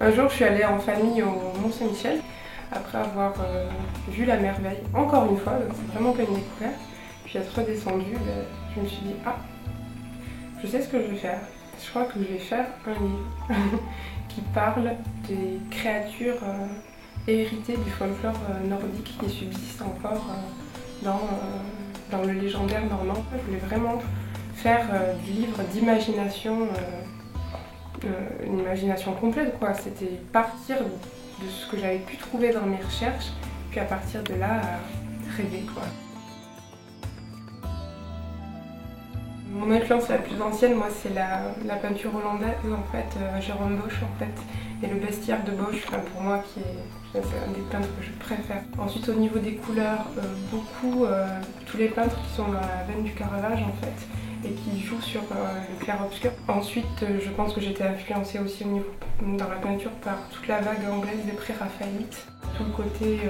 Un jour, je suis allée en famille au Mont-Saint-Michel, après avoir vu la merveille, encore une fois, donc c'est vraiment pas une découverte. Puis être redescendue, je me suis dit, ah, je sais ce que je vais faire. Je crois que je vais faire un livre qui parle des créatures héritées du folklore nordique qui subsistent encore dans le légendaire normand. Je voulais vraiment faire du livre d'imagination, une imagination complète, quoi. C'était partir de ce que j'avais pu trouver dans mes recherches, puis à partir de là, rêver, quoi. Mon influence la plus ancienne, moi, c'est la peinture hollandaise, en fait, Jérôme Bosch, en fait, et le bestiaire de Bosch, enfin, pour moi, c'est un des peintres que je préfère. Ensuite, au niveau des couleurs, beaucoup, tous les peintres qui sont dans la veine du Caravage, en fait, et qui jouent sur le clair-obscur. Ensuite, je pense que j'étais influencée aussi dans la peinture par toute la vague anglaise des pré-raphaélites, tout le côté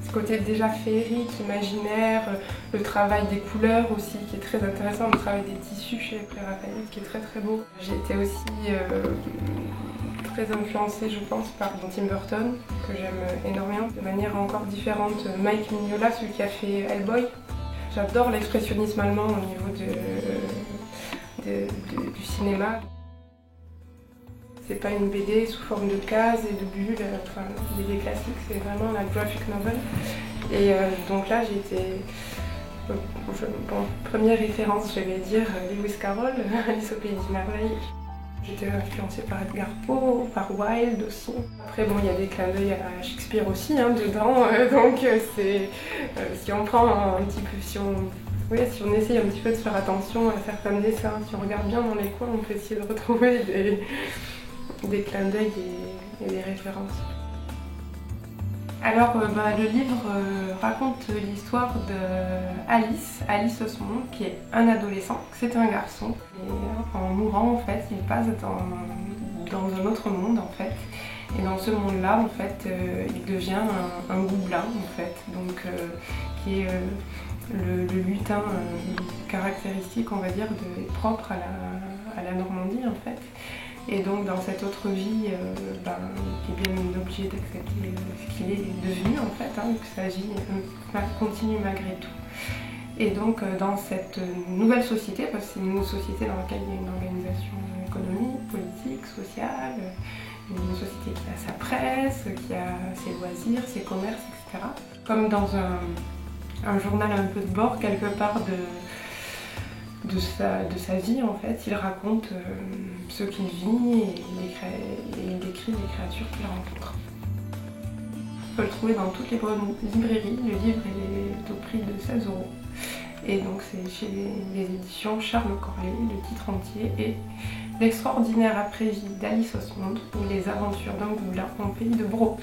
ce côté déjà féerique, imaginaire, le travail des couleurs aussi qui est très intéressant, le travail des tissus chez les pré-raphaélites qui est très très beau. J'ai été aussi très influencée, je pense, par Tim Burton, que j'aime énormément, de manière encore différente. Mike Mignola, celui qui a fait Hellboy. J'adore l'expressionnisme allemand au niveau du cinéma. C'est pas une BD sous forme de cases et de bulles, enfin BD classique, c'est vraiment la graphic novel. Et donc là j'ai été, première référence je vais dire Lewis Carroll, Alice au pays des merveilles. J'étais influencée par Edgar Poe, par Wilde aussi. Après bon, il y a des clins d'œil à Shakespeare aussi dedans, donc c'est si on prend un petit peu, si on essaye un petit peu de faire attention à certains dessins, si on regarde bien dans les coins, on peut essayer de retrouver des clins d'œil et des références. Alors le livre raconte l'histoire d'Alice Osmond, qui est un adolescent, c'est un garçon. Et en mourant en fait, il passe dans un autre monde en fait. Et dans ce monde-là en fait, il devient un gobelin en fait, donc qui est le lutin caractéristique on va dire propre à la Normandie en fait. Et donc dans cette autre vie, il est bien obligé d'accepter ce qu'il est devenu en fait, que sa vie continue malgré tout. Et donc dans cette nouvelle société, parce que c'est une société dans laquelle il y a une organisation économique, politique, sociale, une société qui a sa presse, qui a ses loisirs, ses commerces, etc. Comme dans un journal un peu de bord quelque part de sa vie en fait, il raconte ce qu'il vit et il décrit les créatures qu'il rencontre. On peut le trouver dans toutes les bonnes librairies, le livre est au prix de 16 €. Et donc c'est chez les éditions Charles Corlay, le titre entier est L'extraordinaire après-vie d'Alice Osmond ou les aventures d'un gobelin en pays de Braux.